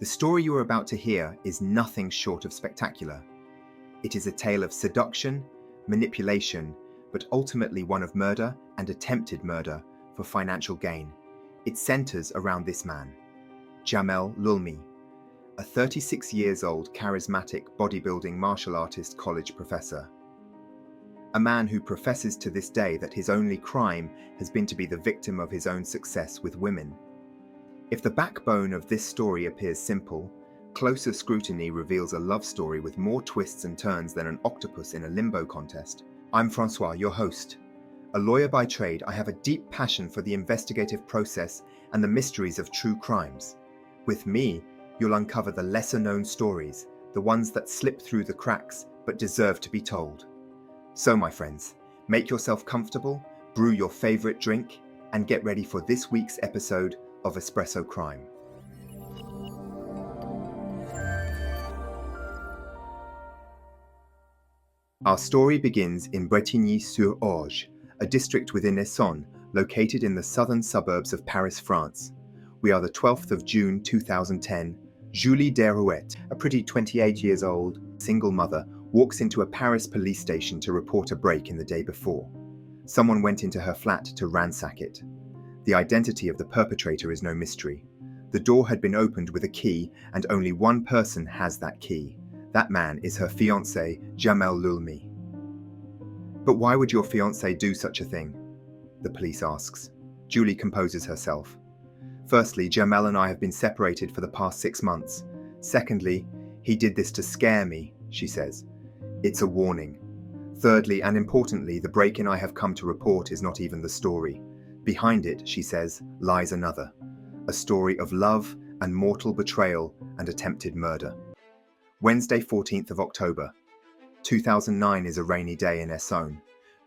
The story you are about to hear is nothing short of spectacular. It is a tale of seduction, manipulation, but ultimately one of murder and attempted murder for financial gain. It centers around this man, Jamel Leulmi, a 36 years old charismatic bodybuilding martial artist college professor. A man who professes to this day that his only crime has been to be the victim of his own success with women. If the backbone of this story appears simple, closer scrutiny reveals a love story with more twists and turns than an octopus in a limbo contest. I'm Francois, your host. A lawyer by trade, I have a deep passion for the investigative process and the mysteries of true crimes. With me, you'll uncover the lesser-known stories, the ones that slip through the cracks but deserve to be told. So, my friends, make yourself comfortable, brew your favorite drink, and get ready for this week's episode of Espresso Crime. Our story begins in Bretigny-sur-Orge, a district within Essonne, located in the southern suburbs of Paris, France. We are the 12th of June 2010. Julie Derouet, a pretty 28 years old, single mother, walks into a Paris police station to report a break-in the day before. Someone went into her flat to ransack it. The identity of the perpetrator is no mystery. The door had been opened with a key, and only one person has that key. That man is her fiancé, Jamel Leulmi. But why would your fiancé do such a thing? The police asks. Julie composes herself. Firstly, Jamel and I have been separated for the past 6 months. Secondly, he did this to scare me, she says. It's a warning. Thirdly, and importantly, the break-in I have come to report is not even the story. Behind it, she says, lies another. A story of love and mortal betrayal and attempted murder. Wednesday, 14th of October. 2009 is a rainy day in Essonne.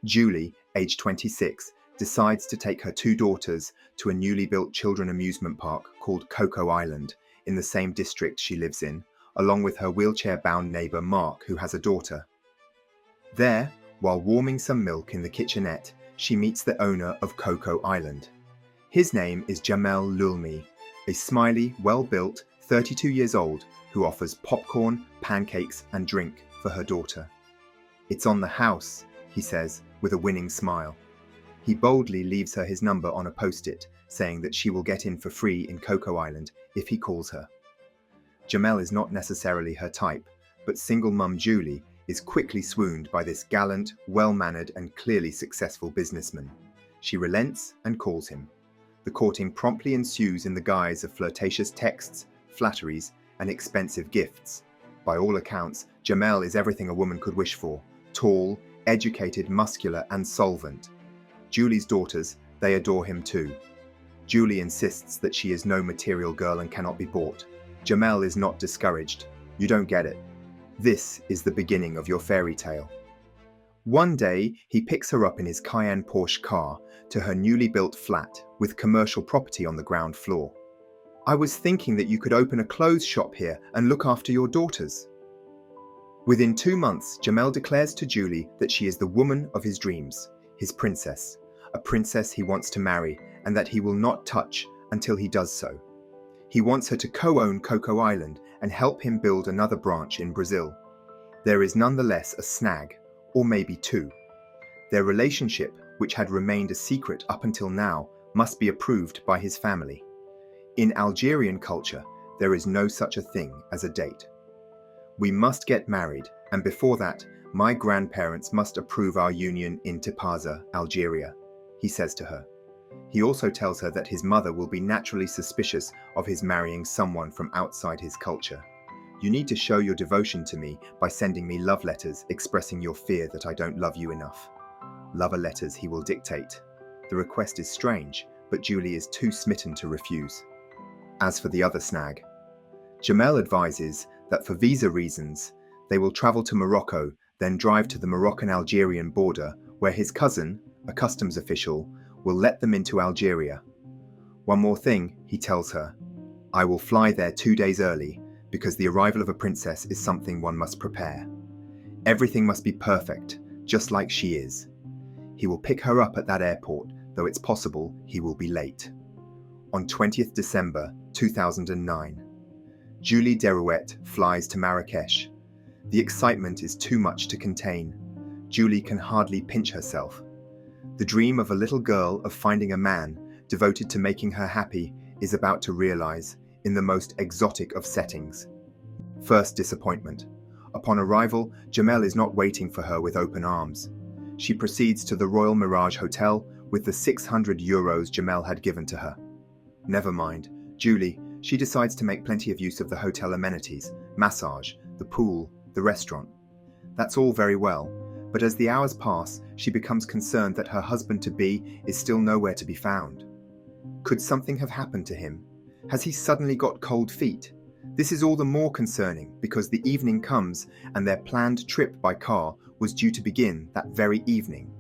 Julie, aged 26, decides to take her 2 daughters to a newly built children amusement park called Coco Island in the same district she lives in, along with her wheelchair-bound neighbour Mark, who has a daughter. There, while warming some milk in the kitchenette, she meets the owner of Coco Island. His name is Jamel Leulmi, a smiley, well-built, 32 years old, who offers popcorn, pancakes and drink for her daughter. It's on the house, he says, with a winning smile. He boldly leaves her his number on a post-it, saying that she will get in for free in Coco Island if he calls her. Jamel is not necessarily her type, but single mum Julie is quickly swooned by this gallant, well-mannered and clearly successful businessman. She relents and calls him. The courting promptly ensues in the guise of flirtatious texts, flatteries and expensive gifts. By all accounts, Jamel is everything a woman could wish for: tall, educated, muscular and solvent. Julie's daughters, they adore him too. Julie insists that she is no material girl and cannot be bought. Jamel is not discouraged. You don't get it. This is the beginning of your fairy tale. One day, he picks her up in his Cayenne Porsche car to her newly built flat with commercial property on the ground floor. I was thinking that you could open a clothes shop here and look after your daughters. Within 2 months, Jamel declares to Julie that she is the woman of his dreams, his princess, a princess he wants to marry and that he will not touch until he does so. He wants her to co-own Coco Island and help him build another branch in Brazil. There is nonetheless a snag, or maybe 2. Their relationship, which had remained a secret up until now, must be approved by his family. In Algerian culture, there is no such a thing as a date. We must get married, and before that, my grandparents must approve our union in Tipaza, Algeria, he says to her. He also tells her that his mother will be naturally suspicious of his marrying someone from outside his culture. You need to show your devotion to me by sending me love letters expressing your fear that I don't love you enough. Lover letters he will dictate. The request is strange, but Julie is too smitten to refuse. As for the other snag, Jamel advises that for visa reasons, they will travel to Morocco, then drive to the Moroccan-Algerian border, where his cousin, a customs official, will let them into Algeria. One more thing, he tells her. I will fly there 2 days early, because the arrival of a princess is something one must prepare. Everything must be perfect, just like she is. He will pick her up at that airport, though it's possible he will be late. On 20th December 2009, Julie Derouet flies to Marrakesh. The excitement is too much to contain. Julie can hardly pinch herself. The dream of a little girl of finding a man devoted to making her happy is about to realize in the most exotic of settings. First disappointment. Upon arrival, Jamel is not waiting for her with open arms. She proceeds to the Royal Mirage Hotel with the €600 Jamel had given to her. Never mind. Julie, she decides to make plenty of use of the hotel amenities, massage, the pool, the restaurant. That's all very well, but as the hours pass, she becomes concerned that her husband-to-be is still nowhere to be found. Could something have happened to him? Has he suddenly got cold feet? This is all the more concerning because the evening comes and their planned trip by car was due to begin that very evening.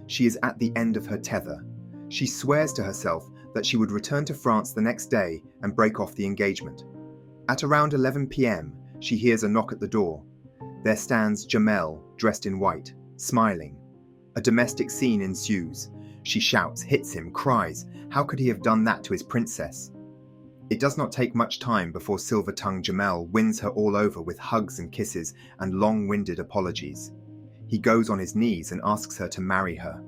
She is at the end of her tether. She swears to herself that she would return to France the next day and break off the engagement. At around 11 p.m, she hears a knock at the door. There stands Jamel, dressed in white, smiling. A domestic scene ensues. She shouts, hits him, cries. How could he have done that to his princess? It does not take much time before silver-tongued Jamel wins her all over with hugs and kisses and long-winded apologies. He goes on his knees and asks her to marry her.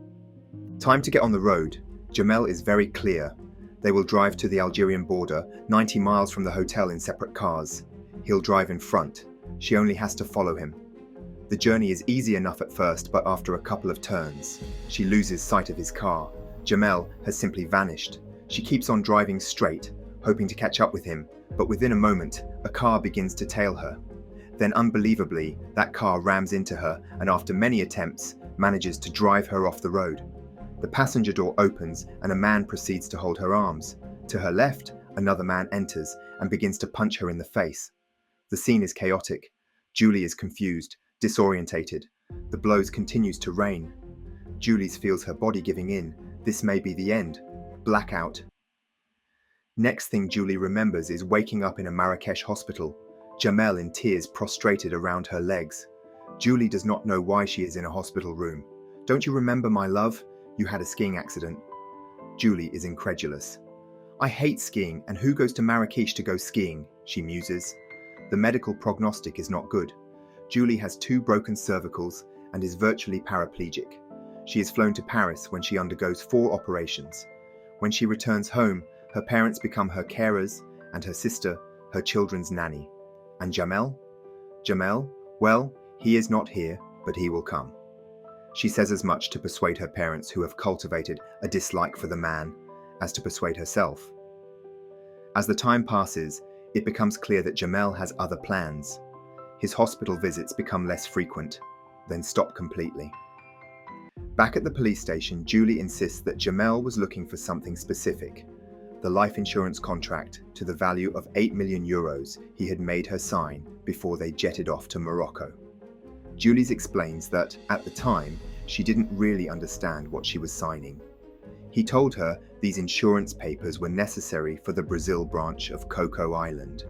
Time to get on the road. Jamel is very clear. They will drive to the Algerian border, 90 miles from the hotel in separate cars. He'll drive in front. She only has to follow him. The journey is easy enough at first, but after a couple of turns, she loses sight of his car. Jamel has simply vanished. She keeps on driving straight, hoping to catch up with him, but within a moment, a car begins to tail her. Then unbelievably, that car rams into her and after many attempts, manages to drive her off the road. The passenger door opens and a man proceeds to hold her arms. To her left, another man enters and begins to punch her in the face. The scene is chaotic. Julie is confused, disorientated. The blows continues to rain. Julie feels her body giving in. This may be the end. Blackout. Next thing Julie remembers is waking up in a Marrakesh hospital. Jamel in tears prostrated around her legs. Julie does not know why she is in a hospital room. Don't you remember, my love? You had a skiing accident. Julie is incredulous. I hate skiing, and who goes to Marrakesh to go skiing? She muses. The medical prognostic is not good. Julie has 2 broken cervicals and is virtually paraplegic. She is flown to Paris when she undergoes 4 operations. When she returns home, her parents become her carers and her sister, her children's nanny. And Jamel? Jamel? Well, he is not here, but he will come. She says as much to persuade her parents, who have cultivated a dislike for the man, as to persuade herself. As the time passes, it becomes clear that Jamel has other plans. His hospital visits become less frequent, then stop completely. Back at the police station, Julie insists that Jamel was looking for something specific. The life insurance contract to the value of €8 million he had made her sign before they jetted off to Morocco. Julie explains that, at the time, she didn't really understand what she was signing. He told her these insurance papers were necessary for the Brazil branch of Coco Island.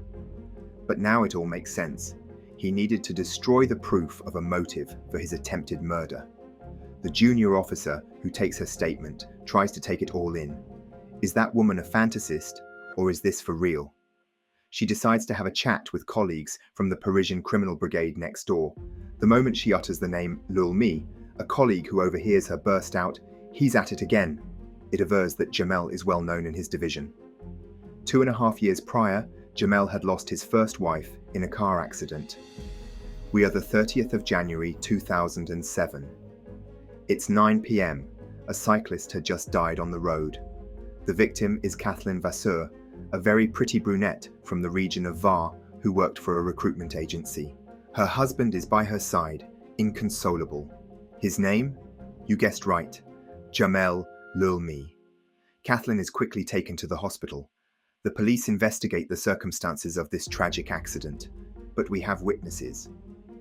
But now it all makes sense. He needed to destroy the proof of a motive for his attempted murder. The junior officer who takes her statement tries to take it all in. Is that woman a fantasist, or is this for real? She decides to have a chat with colleagues from the Parisian criminal brigade next door. The moment she utters the name Leulmi, a colleague who overhears her burst out, "He's at it again." It avers that Jamel is well known in his division. 2.5 years prior, Jamel had lost his first wife in a car accident. We are the 30th of January 2007. It's 9 p.m. A cyclist had just died on the road. The victim is Kathleen Vasseur, a very pretty brunette from the region of Var who worked for a recruitment agency. Her husband is by her side, inconsolable. His name? You guessed right, Jamel Leulmi. Kathleen is quickly taken to the hospital. The police investigate the circumstances of this tragic accident, but we have witnesses.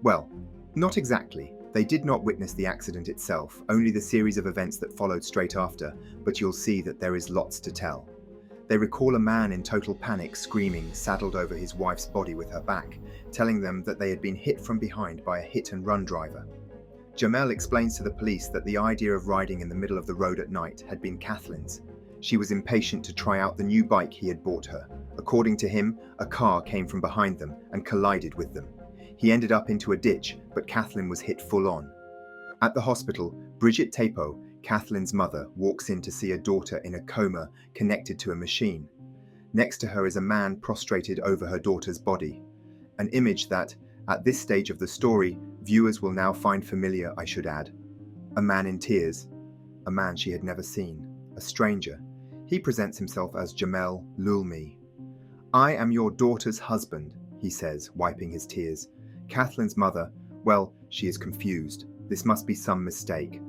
Well, not exactly. They did not witness the accident itself, only the series of events that followed straight after, but you'll see that there is lots to tell. They recall a man in total panic screaming, saddled over his wife's body with her back, telling them that they had been hit from behind by a hit-and-run driver. Jamel explains to the police that the idea of riding in the middle of the road at night had been Kathleen's. She was impatient to try out the new bike he had bought her, According to him, a car came from behind them and collided with them. He ended up into a ditch, but Kathleen was hit full on. At the hospital, Brigitte Tapo, Kathleen's mother, walks in to see a daughter in a coma connected to a machine. Next to her is a man prostrated over her daughter's body. An image that, at this stage of the story, viewers will now find familiar, I should add. A man in tears. A man she had never seen. A stranger. He presents himself as Jamel Leulmi. "I am your daughter's husband," he says, wiping his tears. Kathleen's mother, well, she is confused. This must be some mistake.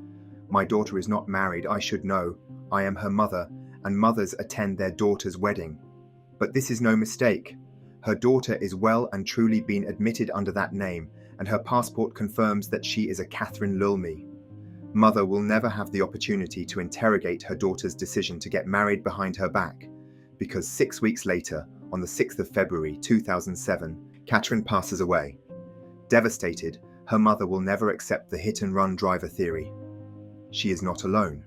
"My daughter is not married, I should know. I am her mother, and mothers attend their daughter's wedding." But this is no mistake. Her daughter is well and truly been admitted under that name, and her passport confirms that she is a Catherine Leulmi. Mother will never have the opportunity to interrogate her daughter's decision to get married behind her back, because 6 weeks later, on the 6th of February 2007, Catherine passes away. Devastated, her mother will never accept the hit-and-run driver theory. She is not alone.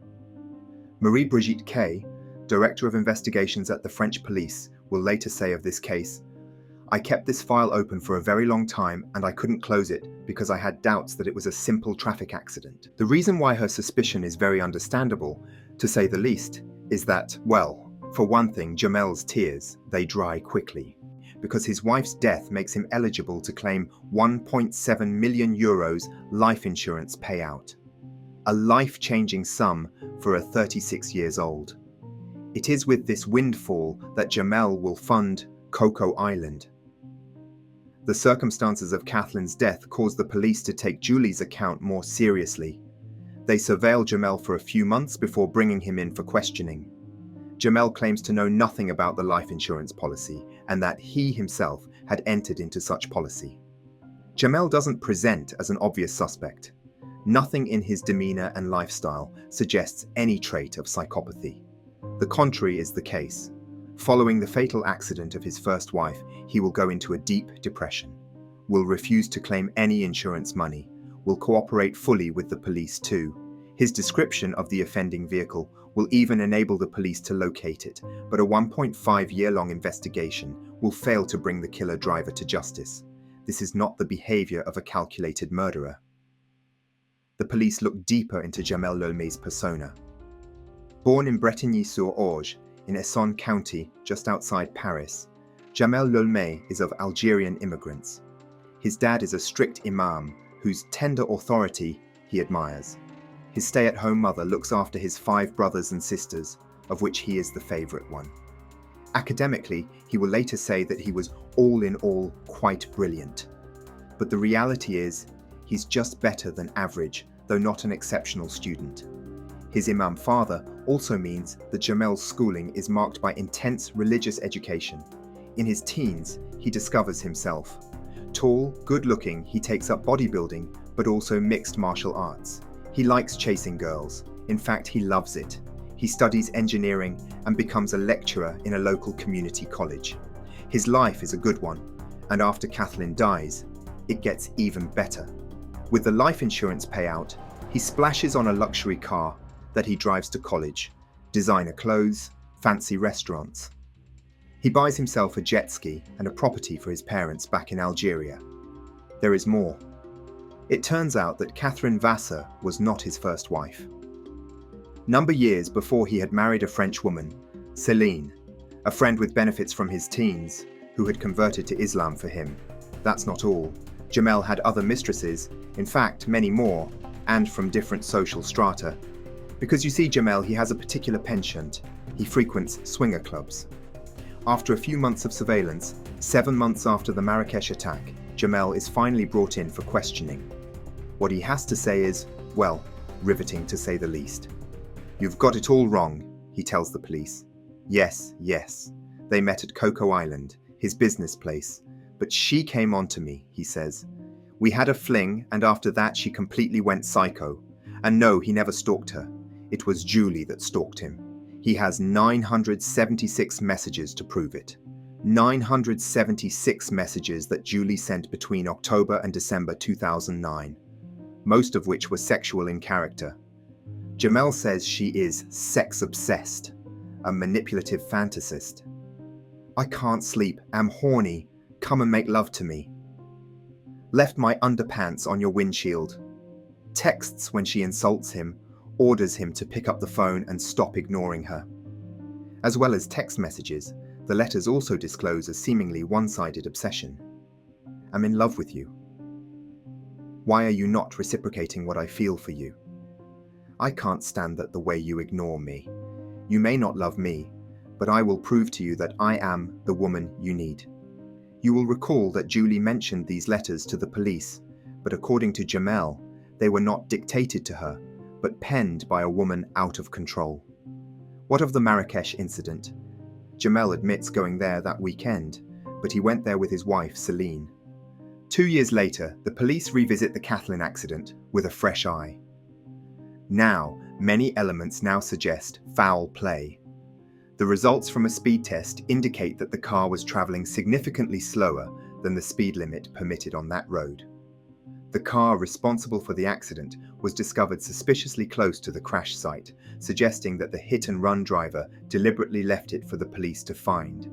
Marie-Brigitte Kay, Director of Investigations at the French police, will later say of this case, "I kept this file open for a very long time and I couldn't close it because I had doubts that it was a simple traffic accident." The reason why her suspicion is very understandable, to say the least, is that, well, for one thing, Jamel's tears, they dry quickly, because his wife's death makes him eligible to claim 1.7 million euros life insurance payout. A life-changing sum for a 36 years old. It is with this windfall that Jamel will fund Coco Island. The circumstances of Kathleen's death caused the police to take Julie's account more seriously. They surveilled Jamel for a few months before bringing him in for questioning. Jamel claims to know nothing about the life insurance policy and that he himself had entered into such policy. Jamel doesn't present as an obvious suspect. Nothing in his demeanor and lifestyle suggests any trait of psychopathy. The contrary is the case. Following the fatal accident of his first wife, he will go into a deep depression, will refuse to claim any insurance money, will cooperate fully with the police too. His description of the offending vehicle will even enable the police to locate it, but a 1.5-year-long investigation will fail to bring the killer driver to justice. This is not the behavior of a calculated murderer. The police look deeper into Jamel Leulmi's persona. Born in Bretigny-sur-Orge, in Essonne County, just outside Paris, Jamel Leulmi is of Algerian immigrants. His dad is a strict imam whose tender authority he admires. His stay-at-home mother looks after his 5 brothers and sisters, of which he is the favorite one. Academically, he will later say that he was all in all quite brilliant. But the reality is, he's just better than average, though not an exceptional student. His imam father also means that Jamel's schooling is marked by intense religious education. In his teens, he discovers himself. Tall, good-looking, he takes up bodybuilding, but also mixed martial arts. He likes chasing girls. In fact, he loves it. He studies engineering and becomes a lecturer in a local community college. His life is a good one, and after Kathleen dies, it gets even better. With the life insurance payout, he splashes on a luxury car that he drives to college, designer clothes, fancy restaurants. He buys himself a jet ski and a property for his parents back in Algeria. There is more. It turns out that Catherine Vassar was not his first wife. Number years before he had married a French woman, Céline, a friend with benefits from his teens, who had converted to Islam for him. That's not all. Jamel had other mistresses, in fact many more, and from different social strata. Because you see, Jamel, he has a particular penchant. He frequents swinger clubs. After a few months of surveillance, 7 months after the Marrakesh attack, Jamel is finally brought in for questioning. What he has to say is, well, riveting to say the least. "You've got it all wrong," he tells the police. Yes. They met at Coco Island, his business place. "But she came on to me," he says. "We had a fling, and after that she completely went psycho. And no, he never stalked her. It was Julie that stalked him. He has 976 messages to prove it. 976 messages that Julie sent between October and December 2009, most of which were sexual in character. Jamel says she is sex-obsessed, a manipulative fantasist. I can't sleep, am horny, come and make love to me. Left my underpants on your windshield. Texts when she insults him, orders him to pick up the phone and stop ignoring her. As well as text messages, the letters also disclose a seemingly one-sided obsession. I'm in love with you. Why are you not reciprocating what I feel for you? I can't stand that the way you ignore me. You may not love me, but I will prove to you that I am the woman you need. You will recall that Julie mentioned these letters to the police, but according to Jamel, they were not dictated to her, but penned by a woman out of control. What of the Marrakesh incident? Jamel admits going there that weekend, but he went there with his wife, Celine. 2 years later, the police revisit the Kathleen accident with a fresh eye. Now, many elements now suggest foul play. The results from a speed test indicate that the car was traveling significantly slower than the speed limit permitted on that road. The car responsible for the accident was discovered suspiciously close to the crash site, suggesting that the hit-and-run driver deliberately left it for the police to find.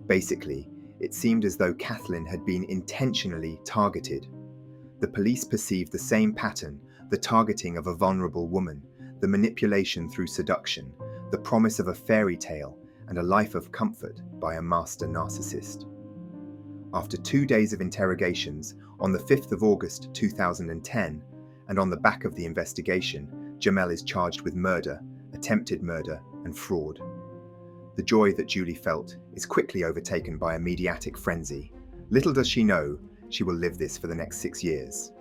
Basically, it seemed as though Kathleen had been intentionally targeted. The police perceived the same pattern, the targeting of a vulnerable woman, the manipulation through seduction, the promise of a fairy tale, and a life of comfort by a master narcissist. After 2 days of interrogations, on the 5th of August 2010, and on the back of the investigation, Jamel is charged with murder, attempted murder, and fraud. The joy that Julie felt is quickly overtaken by a mediatic frenzy. Little does she know, she will live this for the next 6 years.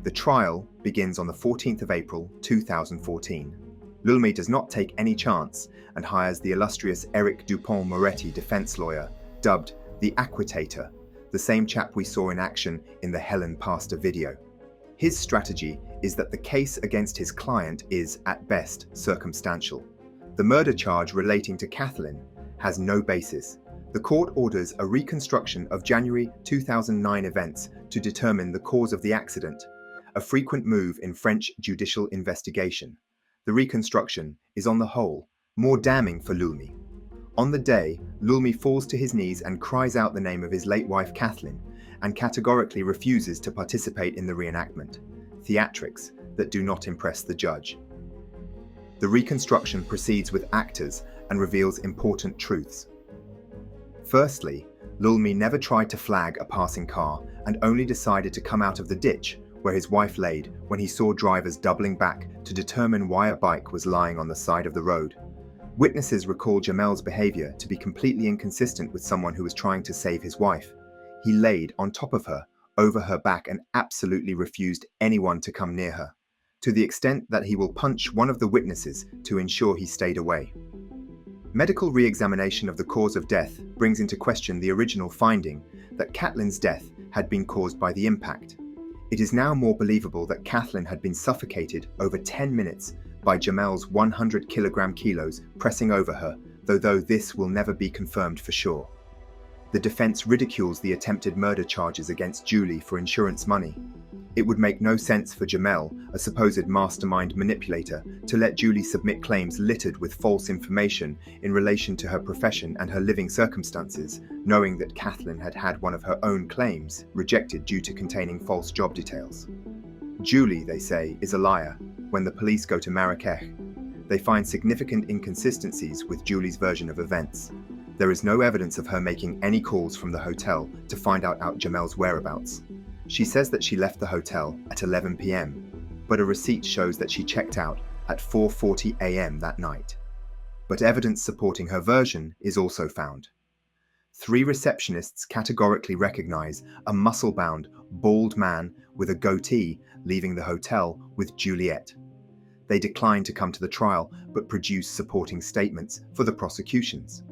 The trial begins on the 14th of April 2014. Leulmi does not take any chance and hires the illustrious Eric Dupont-Moretti defense lawyer, dubbed the Acquittator, the same chap we saw in action in the Helen Pastor video. His strategy is that the case against his client is, at best, circumstantial. The murder charge relating to Kathleen has no basis. The court orders a reconstruction of January 2009 events to determine the cause of the accident, a frequent move in French judicial investigation. The reconstruction is, on the whole, more damning for Leulmi. On the day, Leulmi falls to his knees and cries out the name of his late wife Kathleen, and categorically refuses to participate in the reenactment, theatrics that do not impress the judge. The reconstruction proceeds with actors and reveals important truths. Firstly, Leulmi never tried to flag a passing car and only decided to come out of the ditch where his wife laid when he saw drivers doubling back to determine why a bike was lying on the side of the road. Witnesses recall Jamel's behavior to be completely inconsistent with someone who was trying to save his wife. He laid on top of her, over her back, and absolutely refused anyone to come near her, to the extent that he will punch one of the witnesses to ensure he stayed away. Medical re-examination of the cause of death brings into question the original finding that Kathleen's death had been caused by the impact. It is now more believable that Kathleen had been suffocated over 10 minutes by Jamel's 100 kilos pressing over her, though this will never be confirmed for sure. The defense ridicules the attempted murder charges against Julie for insurance money. It would make no sense for Jamel, a supposed mastermind manipulator, to let Julie submit claims littered with false information in relation to her profession and her living circumstances, knowing that Kathleen had had one of her own claims rejected due to containing false job details. Julie, they say, is a liar. When the police go to Marrakech, they find significant inconsistencies with Julie's version of events. There is no evidence of her making any calls from the hotel to find out Jamel's whereabouts. She says that she left the hotel at 11 p.m, but a receipt shows that she checked out at 4:40 a.m. that night. But evidence supporting her version is also found. 3 receptionists categorically recognize a muscle-bound, bald man with a goatee leaving the hotel with Juliet. They decline to come to the trial, but produce supporting statements for the prosecutions.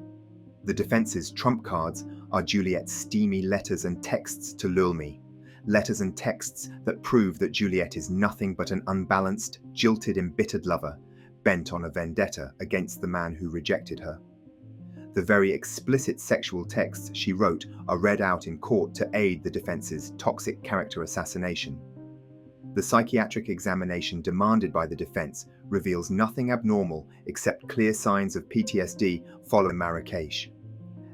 The defense's trump cards are Juliet's steamy letters and texts to Leulmi, letters and texts that prove that Juliet is nothing but an unbalanced, jilted, embittered lover, bent on a vendetta against the man who rejected her. The very explicit sexual texts she wrote are read out in court to aid the defense's toxic character assassination. The psychiatric examination demanded by the defense reveals nothing abnormal except clear signs of PTSD following Marrakech.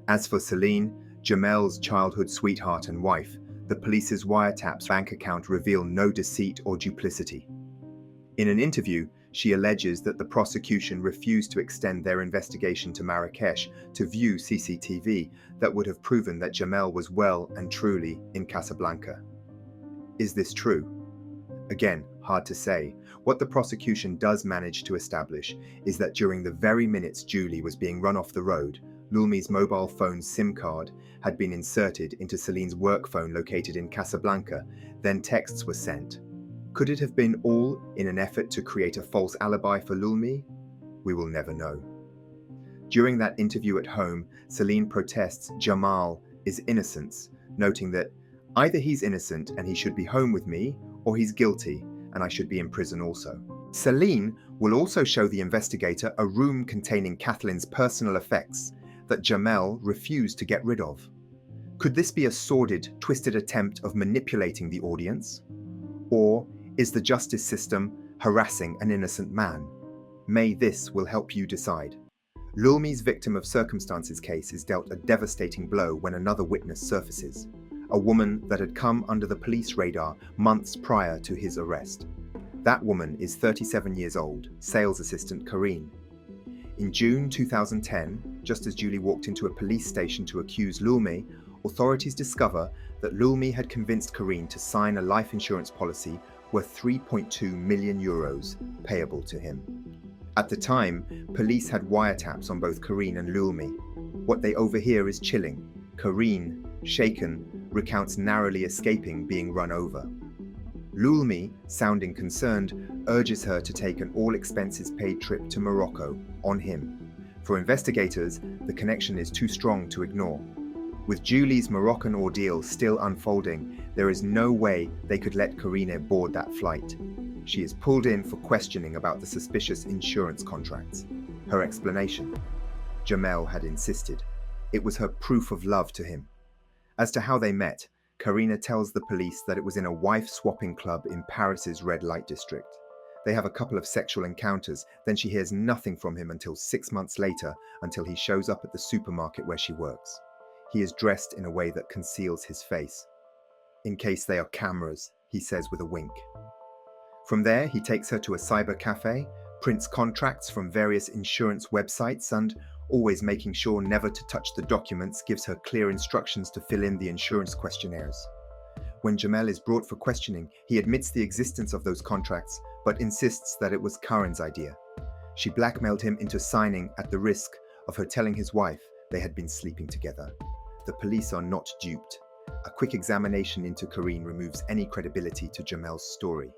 As for Celine, Jamel's childhood sweetheart and wife, the police's wiretaps bank account reveal no deceit or duplicity. In an interview, she alleges that the prosecution refused to extend their investigation to Marrakesh to view CCTV that would have proven that Jamel was well and truly in Casablanca. Is this true? Again, hard to say. What the prosecution does manage to establish is that during the very minutes Julie was being run off the road, Leulmi's mobile phone's SIM card had been inserted into Celine's work phone located in Casablanca, then texts were sent. Could it have been all in an effort to create a false alibi for Leulmi? We will never know. During that interview at home, Celine protests Jamal is innocence, noting that either he's innocent and he should be home with me, or he's guilty and I should be in prison also. Celine will also show the investigator a room containing Kathleen's personal effects that Jamel refused to get rid of. Could this be a sordid, twisted attempt of manipulating the audience? Or is the justice system harassing an innocent man? May this will help you decide. Leulmi's victim of circumstances case is dealt a devastating blow when another witness surfaces, a woman that had come under the police radar months prior to his arrest. That woman is 37 years old, sales assistant Karine. In June 2010, just as Julie walked into a police station to accuse Leulmi, authorities discover that Leulmi had convinced Karine to sign a life insurance policy worth 3.2 million euros payable to him. At the time, police had wiretaps on both Karine and Leulmi. What they overhear is chilling. Karine, shaken, recounts narrowly escaping being run over. Leulmi, sounding concerned, urges her to take an all-expenses-paid trip to Morocco on him. For investigators, the connection is too strong to ignore. With Julie's Moroccan ordeal still unfolding, there is no way they could let Karine board that flight. She is pulled in for questioning about the suspicious insurance contracts. Her explanation: Jamel had insisted. It was her proof of love to him. As to how they met, Karine tells the police that it was in a wife-swapping club in Paris's red light district. They have a couple of sexual encounters, then she hears nothing from him until 6 months later, until he shows up at the supermarket where she works. He is dressed in a way that conceals his face. In case they are cameras, he says with a wink. From there, he takes her to a cyber cafe, prints contracts from various insurance websites, and, always making sure never to touch the documents, gives her clear instructions to fill in the insurance questionnaires. When Jamel is brought for questioning, he admits the existence of those contracts, but insists that it was Karen's idea. She blackmailed him into signing at the risk of her telling his wife they had been sleeping together. The police are not duped. A quick examination into Karine removes any credibility to Jamel's story.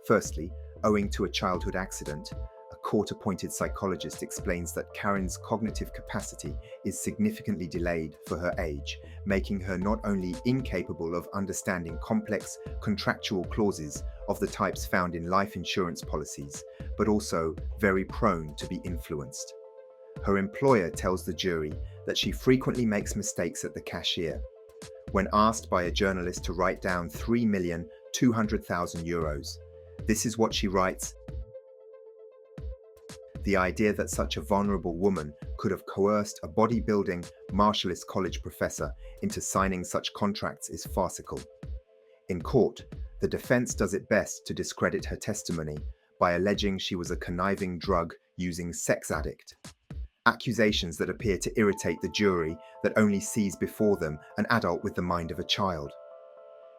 Firstly, owing to a childhood accident, a court-appointed psychologist explains that Karen's cognitive capacity is significantly delayed for her age, making her not only incapable of understanding complex contractual clauses of the types found in life insurance policies, but also very prone to be influenced. Her employer tells the jury that she frequently makes mistakes at the cashier. When asked by a journalist to write down 3,200,000 euros, this is what she writes: the idea that such a vulnerable woman could have coerced a bodybuilding Marshallist College professor into signing such contracts is farcical. In court, the defense does its best to discredit her testimony by alleging she was a conniving drug-using sex addict. Accusations that appear to irritate the jury that only sees before them an adult with the mind of a child.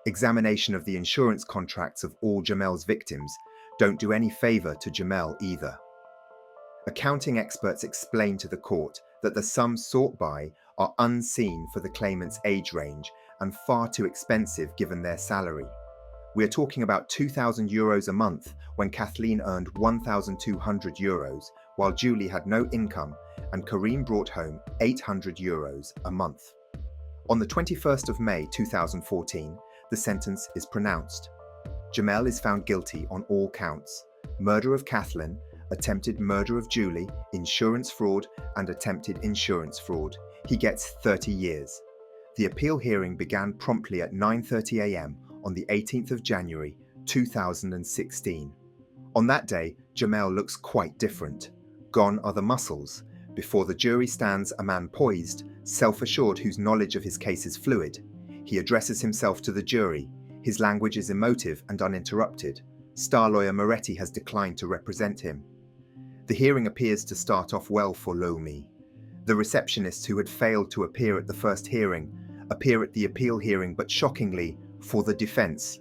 Examination of the insurance contracts of all Jamel's victims don't do any favor to Jamel either. Accounting experts explain to the court that the sums sought by are unseen for the claimant's age range and far too expensive given their salary. We are talking about 2,000 euros a month when Kathleen earned 1,200 euros, while Julie had no income and Karine brought home 800 euros a month. On the 21st of May 2014, the sentence is pronounced. Jamel is found guilty on all counts: murder of Kathleen, attempted murder of Julie, insurance fraud, and attempted insurance fraud. He gets 30 years. The appeal hearing began promptly at 9:30 a.m. on the 18th of January 2016. On that day, Jamel looks quite different. Gone are the muscles. Before the jury stands a man poised, self-assured, whose knowledge of his case is fluid. He addresses himself to the jury. His language is emotive and uninterrupted. Star lawyer Moretti has declined to represent him. The hearing appears to start off well for Leulmi. The receptionists who had failed to appear at the first hearing appear at the appeal hearing, but shockingly, for the defense,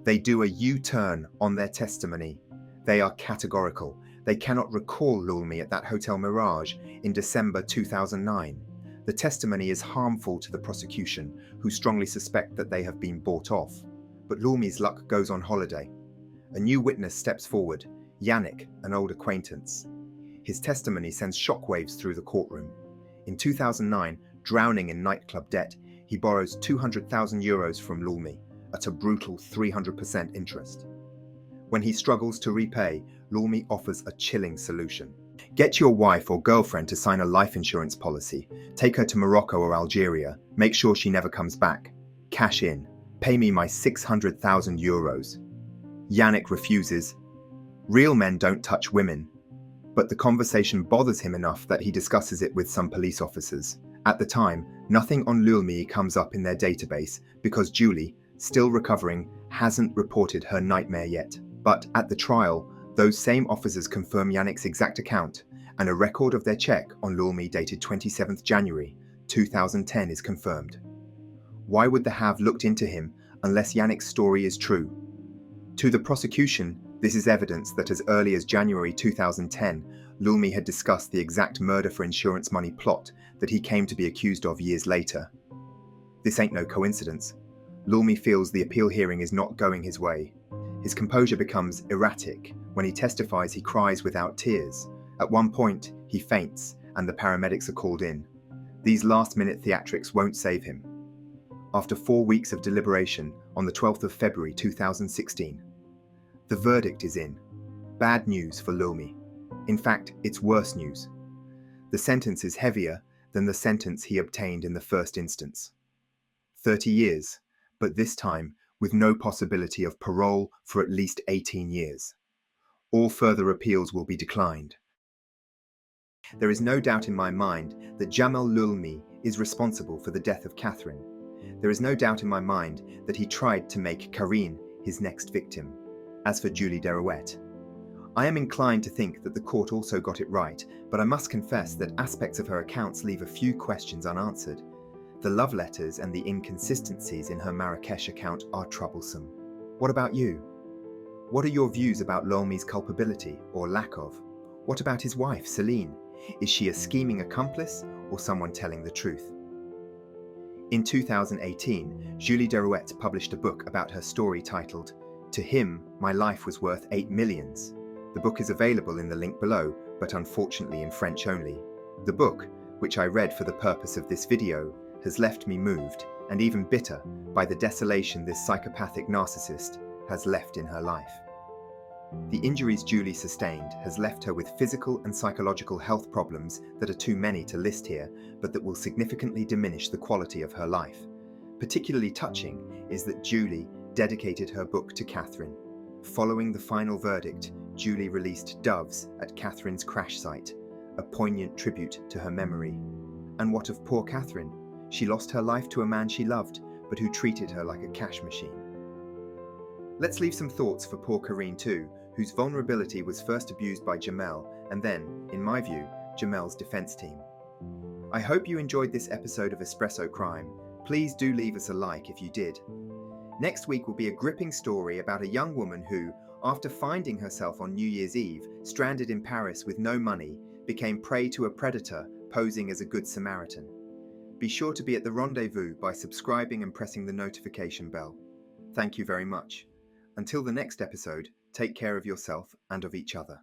they do a U-turn on their testimony. They are categorical. They cannot recall Leulmi at that Hotel Mirage in December 2009. The testimony is harmful to the prosecution, who strongly suspect that they have been bought off. But Leulmi's luck goes on holiday. A new witness steps forward, Yannick, an old acquaintance. His testimony sends shockwaves through the courtroom. In 2009, drowning in nightclub debt, he borrows 200,000 euros from Leulmi at a brutal 300% interest. When he struggles to repay, Leulmi offers a chilling solution. Get your wife or girlfriend to sign a life insurance policy. Take her to Morocco or Algeria. Make sure she never comes back. Cash in. Pay me my 600,000 euros. Yannick refuses. Real men don't touch women. But the conversation bothers him enough that he discusses it with some police officers. At the time, nothing on Leulmi comes up in their database because Julie, still recovering, hasn't reported her nightmare yet. But at the trial, those same officers confirm Yannick's exact account, and a record of their check on Leulmi dated 27th January 2010 is confirmed. Why would the have looked into him unless Yannick's story is true? To the prosecution, this is evidence that as early as January 2010, Leulmi had discussed the exact murder for insurance money plot that he came to be accused of years later. This ain't no coincidence. Leulmi feels the appeal hearing is not going his way. His composure becomes erratic. When he testifies, he cries without tears. At one point, he faints, and the paramedics are called in. These last-minute theatrics won't save him. After 4 weeks of deliberation, on the 12th of February 2016, the verdict is in. Bad news for Leulmi. In fact, it's worse news. The sentence is heavier than the sentence he obtained in the first instance. 30 years, but this time with no possibility of parole for at least 18 years. All further appeals will be declined. There is no doubt in my mind that Jamel Leulmi is responsible for the death of Catherine. There is no doubt in my mind that he tried to make Karine his next victim. As for Julie Derouet, I am inclined to think that the court also got it right, but I must confess that aspects of her accounts leave a few questions unanswered. The love letters and the inconsistencies in her Marrakesh account are troublesome. What about you? What are your views about Leulmi's culpability, or lack of? What about his wife, Celine? Is she a scheming accomplice, or someone telling the truth? In 2018, Julie Derouet published a book about her story titled, "To Him, My Life Was Worth 8 Millions." The book is available in the link below, but unfortunately in French only. The book, which I read for the purpose of this video, has left me moved and even bitter by the desolation this psychopathic narcissist has left in her life. The injuries Julie sustained has left her with physical and psychological health problems that are too many to list here, but that will significantly diminish the quality of her life. Particularly touching is that Julie dedicated her book to Catherine. Following the final verdict, Julie released doves at Catherine's crash site, a poignant tribute to her memory. And what of poor Catherine? She lost her life to a man she loved, but who treated her like a cash machine. Let's leave some thoughts for poor Karine too, whose vulnerability was first abused by Jamel, and then, in my view, Jamel's defense team. I hope you enjoyed this episode of Espresso Crime. Please do leave us a like if you did. Next week will be a gripping story about a young woman who, after finding herself on New Year's Eve, stranded in Paris with no money, became prey to a predator posing as a good Samaritan. Be sure to be at the rendezvous by subscribing and pressing the notification bell. Thank you very much. Until the next episode, take care of yourself and of each other.